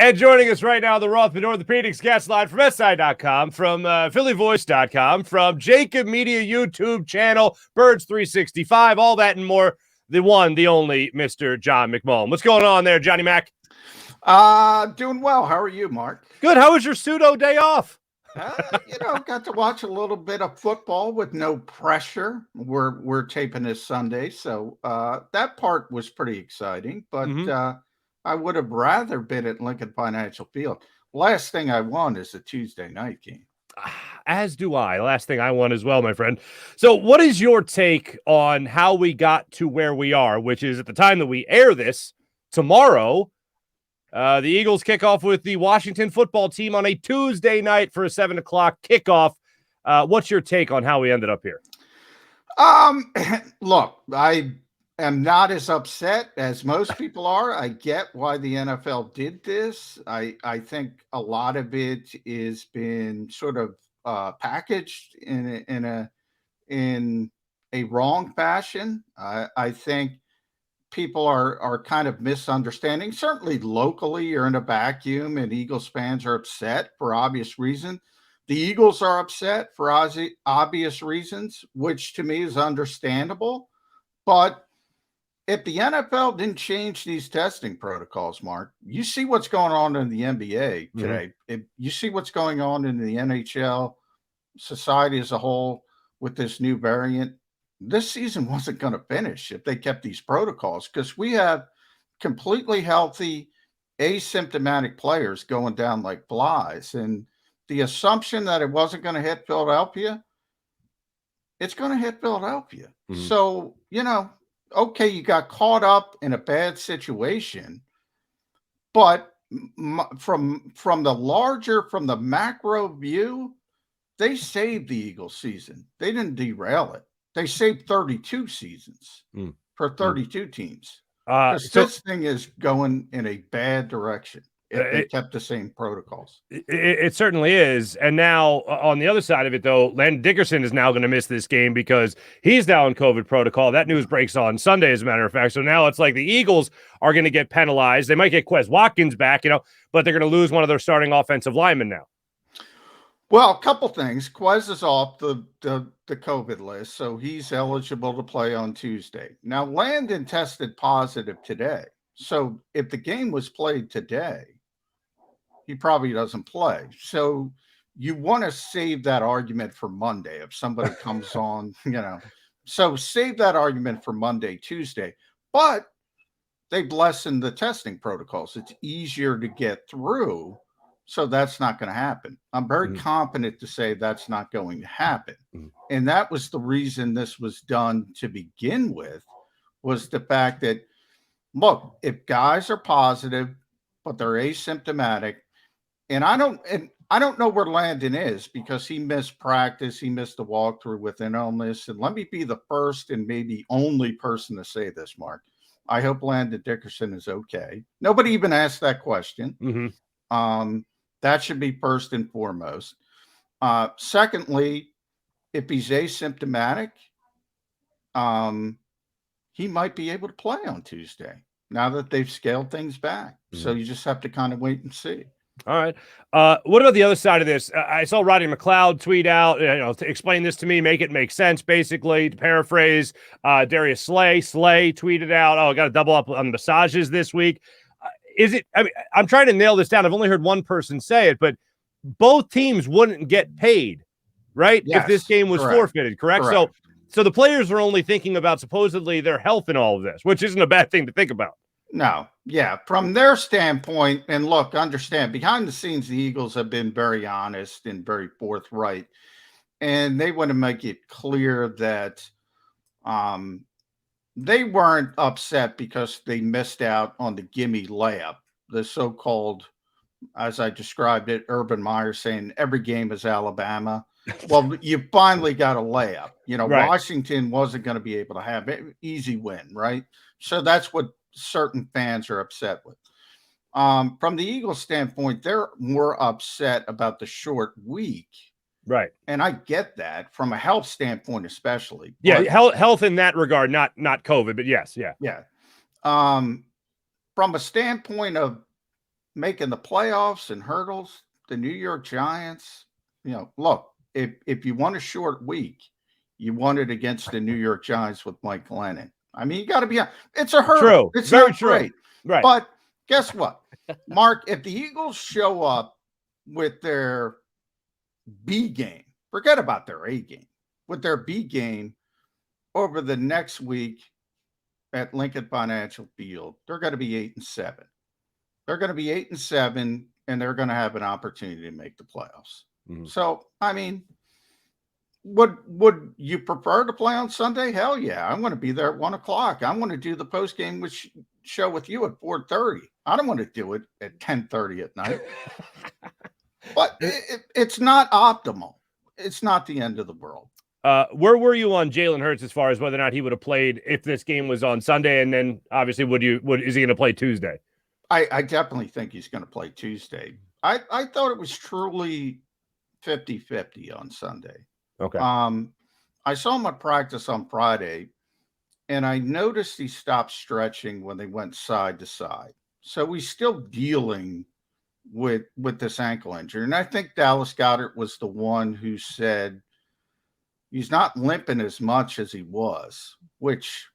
And joining us right now, the Rothman Orthopedic Guest Line from SI.com, from PhillyVoice.com, from Jacob Media YouTube channel, Birds 365, all that and more. The one, the only, Mr. John McMullen. What's going on there, Johnny Mac? Doing well. How are you, Mark? Good. How was your pseudo day off? Got to watch a little bit of football with no pressure. We're taping this Sunday, so that part was pretty exciting. But I would have rather been at Lincoln Financial Field. Last thing I want is a Tuesday night game. As do I. Last thing I want as well, my friend. So what is your take on how we got to where we are, which is at the time that we air this tomorrow, the Eagles kick off with the Washington football team on a Tuesday night for a 7 o'clock kickoff. What's your take on how we ended up here? Look, I am not as upset as most people are. I get why the NFL did this. I think a lot of it is been sort of packaged in a wrong fashion. I think people are kind of misunderstanding. Certainly locally, you're in a vacuum, and Eagles fans are upset for obvious reasons. The Eagles are upset for obvious reasons, which to me is understandable. But if the NFL didn't change these testing protocols, Mark, you see what's going on in the NBA today. If you see what's going on in the NHL, society as a whole with this new variant, this season wasn't going to finish if they kept these protocols, because we have completely healthy, asymptomatic players going down like flies. And the assumption that it wasn't going to hit Philadelphia, it's going to hit Philadelphia. So, okay, you got caught up in a bad situation, but from the macro view, they saved the Eagles season. They didn't derail it. They saved 32 seasons for 32 teams. This thing is going in a bad direction if they kept the same protocols. It certainly is. And now on the other side of it, though, Landon Dickerson is now going to miss this game because he's now in COVID protocol. That news breaks on Sunday, as a matter of fact. So now it's like the Eagles are going to get penalized. They might get Quez Watkins back, but they're going to lose one of their starting offensive linemen now. Well, a couple things. Quez is off the COVID list, so he's eligible to play on Tuesday. Now, Landon tested positive today. So if the game was played today, he probably doesn't play. So you want to save that argument for Monday if somebody comes on, So save that argument for Monday, Tuesday. But they've lessened the testing protocols. It's easier to get through. So that's not going to happen. I'm very confident to say that's not going to happen. And that was the reason this was done to begin with, was the fact that, look, if guys are positive, but they're asymptomatic, and I don't know where Landon is because he missed practice. He missed the walkthrough with an illness. And let me be the first and maybe only person to say this, Mark. I hope Landon Dickerson is okay. Nobody even asked that question. That should be first and foremost. Secondly, if he's asymptomatic, he might be able to play on Tuesday now that they've scaled things back. So you just have to kind of wait and see. All right. What about the other side of this? I saw Rodney McLeod tweet out, to explain this to me, make it make sense, basically, to paraphrase. Darius Slay tweeted out, I got to double up on massages this week. I'm trying to nail this down. I've only heard one person say it, but both teams wouldn't get paid, right? Yes, if this game was forfeited, correct? So the players are only thinking about supposedly their health in all of this, which isn't a bad thing to think about. No. Yeah. From their standpoint, and look, understand, behind the scenes, the Eagles have been very honest and very forthright. And they want to make it clear that they weren't upset because they missed out on the gimme layup, the so-called, as I described it, Urban Meyer saying every game is Alabama. Well, you finally got a layup. Right. Washington wasn't going to be able to have it. Easy win, right? So that's what certain fans are upset with. From the Eagles standpoint, they're more upset about the short week. Right. And I get that from a health standpoint, especially. Yeah. Health in that regard, not COVID, but yes. Yeah. Yeah. From a standpoint of making the playoffs and hurdles, the New York Giants, look, if you want a short week, you want it against the New York Giants with Mike Glennon. I mean, you got to be it's a hurdle. True. It's very not true. great. Right. But guess what, Mark? If the Eagles show up with their B game, forget about their A game, with their B game over the next week at Lincoln Financial Field, they're going to be 8-7. They're going to be 8-7, and they're going to have an opportunity to make the playoffs. Mm-hmm. So, I mean, would you prefer to play on Sunday? Hell yeah. I want to be there at 1:00. I want to do the post game show with you at 4:30. I don't want to do it at 10:30 at night. But it's not optimal. It's not the end of the world. Where were you on Jalen Hurts as far as whether or not he would have played if this game was on Sunday? And then obviously, is he going to play Tuesday? I definitely think he's going to play Tuesday. I thought it was truly 50-50 on Sunday. Okay. I saw him at practice on Friday, and I noticed he stopped stretching when they went side to side. So he's still dealing with this ankle injury. And I think Dallas Goedert was the one who said he's not limping as much as he was, which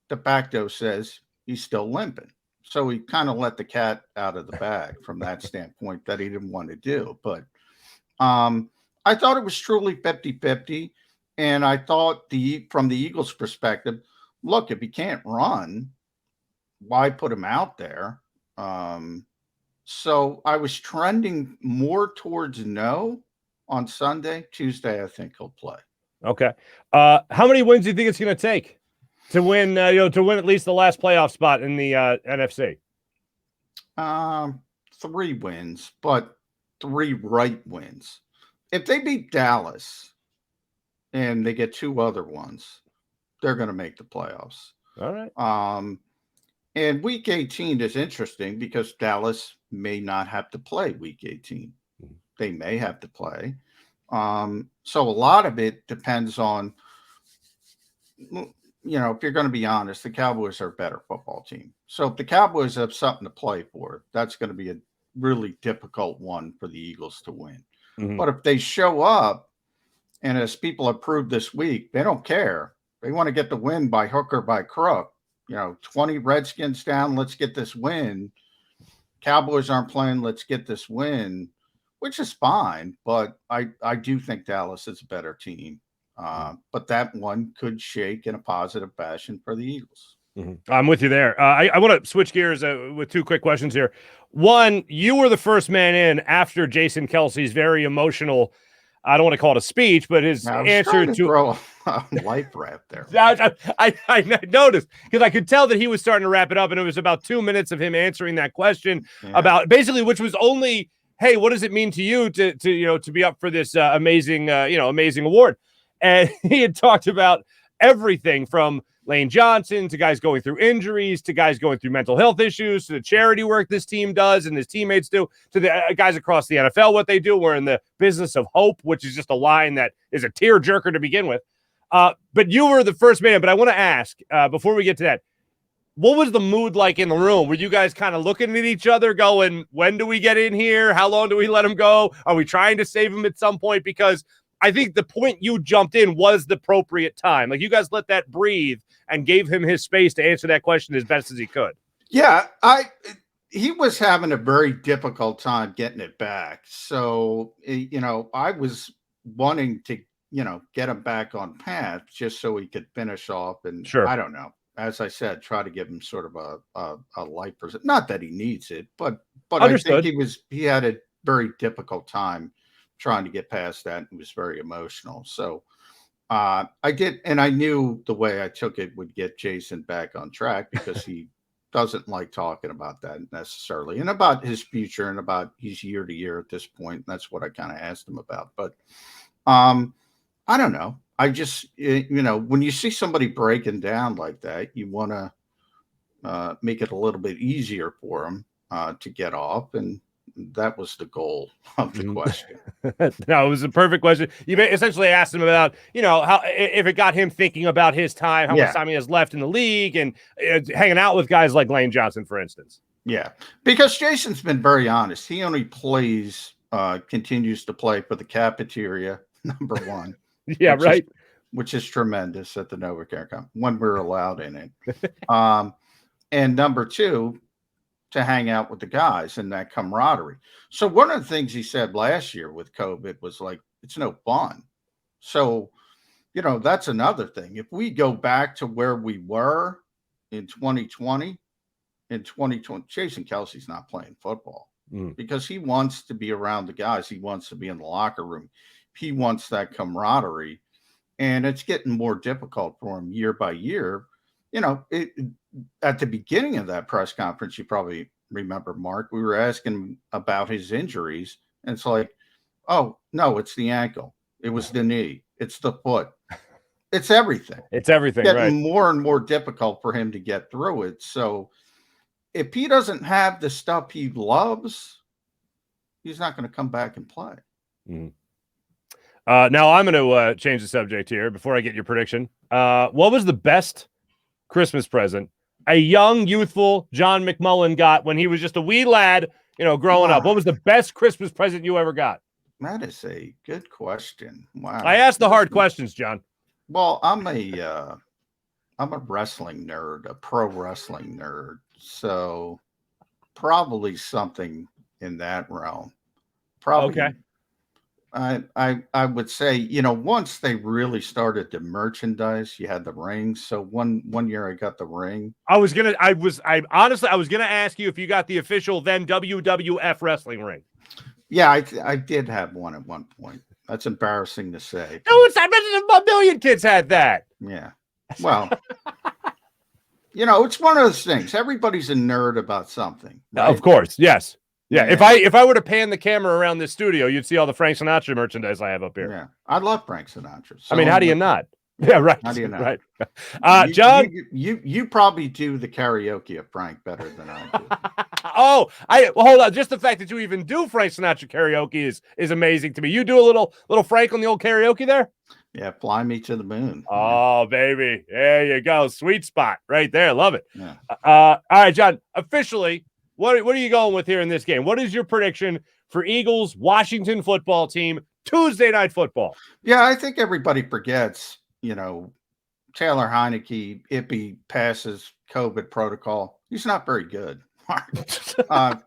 de facto says he's still limping. So he kind of let the cat out of the bag from that standpoint that he didn't want to do. But I thought it was truly 50-50. And I thought from the Eagles' perspective, look, if he can't run, why put him out there? So I was trending more towards no on Sunday. Tuesday, I think he'll play. Okay. How many wins do you think it's going to take to win? To win at least the last playoff spot in the NFC. 3 wins, but 3 right wins. If they beat Dallas and they get 2 other ones, they're going to make the playoffs. All right. And week 18 is interesting because Dallas may not have to play week 18. They may have to play. So a lot of it depends on, if you're going to be honest, the Cowboys are a better football team. So if the Cowboys have something to play for, that's going to be a really difficult one for the Eagles to win. Mm-hmm. But if they show up, and as people have proved this week, they don't care. They want to get the win by hook or by crook. 20 Redskins down, let's get this win. Cowboys aren't playing, let's get this win, which is fine. But I do think Dallas is a better team. But that one could shake in a positive fashion for the Eagles. Mm-hmm. I'm with you there. I want to switch gears with 2 quick questions here. One, you were the first man in after Jason Kelce's very emotional, I don't want to call it a speech, but his answer to throw a life raft there. I noticed because I could tell that he was starting to wrap it up, and it was about 2 minutes of him answering that question about basically, which was only, hey, what does it mean to you to be up for this amazing award? And he had talked about everything from Lane Johnson to guys going through injuries, to guys going through mental health issues, to the charity work this team does and his teammates do, to the guys across the NFL, what they do. We're in the business of hope, which is just a line that is a tearjerker to begin with. But you were the first man. But I want to ask, before we get to that, what was the mood like in the room? Were you guys kind of looking at each other going, when do we get in here? How long do we let him go? Are we trying to save him at some point? Because I think the point you jumped in was the appropriate time. Like, you guys let that breathe and gave him his space to answer that question as best as he could. Yeah, he was having a very difficult time getting it back. So, I was wanting to, get him back on path just so he could finish off. And sure. I don't know, as I said, try to give him sort of a life person. Not that he needs it, but Understood. I think he had a very difficult time trying to get past that. It was very emotional. So I did, and I knew the way I took it would get Jason back on track because he doesn't like talking about that necessarily, and about his future and about his year to year at this point. And that's what I kind of asked him about. But I don't know. I just, when you see somebody breaking down like that, you want to make it a little bit easier for him to get off. And that was the goal of the question. No, it was a perfect question. You essentially asked him about, how if it got him thinking about his time, how much time he has left in the league, and hanging out with guys like Lane Johnson, for instance. Yeah, because Jason's been very honest. He only continues to play for the cafeteria, number one, Yeah, which is right. which is tremendous at the NovaCare Camp when we're allowed in it. And number two, to hang out with the guys and that camaraderie. So one of the things he said last year with COVID was like, it's no fun. So, that's another thing. If we go back to where we were in 2020, Jason Kelsey's not playing football because he wants to be around the guys. He wants to be in the locker room. He wants that camaraderie. And it's getting more difficult for him year by year. At the beginning of that press conference, you probably remember, Mark, we were asking him about his injuries. And it's like, oh, no, it's the ankle. It was the knee. It's the foot. It's everything. It's everything, getting right? more and more difficult for him to get through it. So if he doesn't have the stuff he loves, he's not going to come back and play. Now I'm going to change the subject here before I get your prediction. What was the best Christmas present a young, youthful John McMullen got when he was just a wee lad, growing up? What was the best Christmas present you ever got? That is a good question. Wow. I asked the hard questions, John. Well, I'm a wrestling nerd, a pro wrestling nerd. So probably something in that realm. Probably. Okay. I would say, once they really started to merchandise, you had the rings. So one year I got the ring. I was gonna ask you if you got the official then WWF wrestling ring. Yeah, I did have one at one point. That's embarrassing to say. No, I bet a million kids had that. Yeah. Well, it's one of those things. Everybody's a nerd about something. Right? Of course, yes. Yeah, if I were to pan the camera around this studio, you'd see all the Frank Sinatra merchandise I have up here. Yeah, I love Frank Sinatra. So how do you not? Yeah, right. How do you not? Right. John, you probably do the karaoke of Frank better than I do. Hold on. Just the fact that you even do Frank Sinatra karaoke is amazing to me. You do a little Frank on the old karaoke there? Yeah, Fly Me to the Moon. Oh, baby. There you go. Sweet spot right there. Love it. Yeah. All right, John, officially, what are you going with here in this game? What is your prediction for Eagles Washington football team Tuesday Night Football? Yeah, I think everybody forgets, Taylor Heineke, if he passes COVID protocol, he's not very good.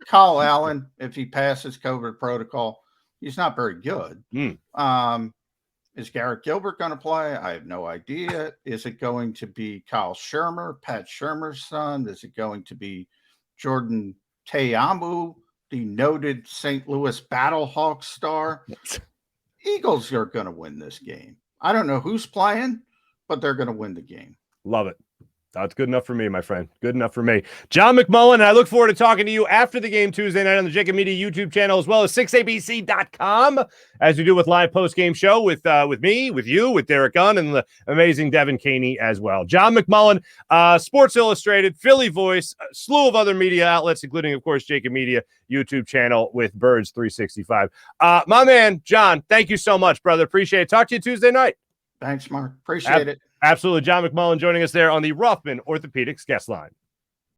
Kyle Allen, if he passes COVID protocol, he's not very good. Is Garrett Gilbert going to play? I have no idea. Is it going to be Kyle Shermer, Pat Shermer's son? Is it going to be Jordan Teamu, the noted St. Louis Battlehawks star? Eagles are going to win this game. I don't know who's playing, but they're going to win the game. Love it. That's good enough for me, my friend. Good enough for me. John McMullen, and I look forward to talking to you after the game Tuesday night on the Jacob Media YouTube channel, as well as 6abc.com, as we do with live post-game show with me, with you, with Derek Gunn, and the amazing Devin Caney as well. John McMullen, Sports Illustrated, Philly Voice, a slew of other media outlets, including, of course, Jacob Media YouTube channel with Birds 365. My man, John, thank you so much, brother. Appreciate it. Talk to you Tuesday night. Thanks, Mark. Appreciate it. Absolutely. John McMullen joining us there on the Rothman Orthopedics Guest Line.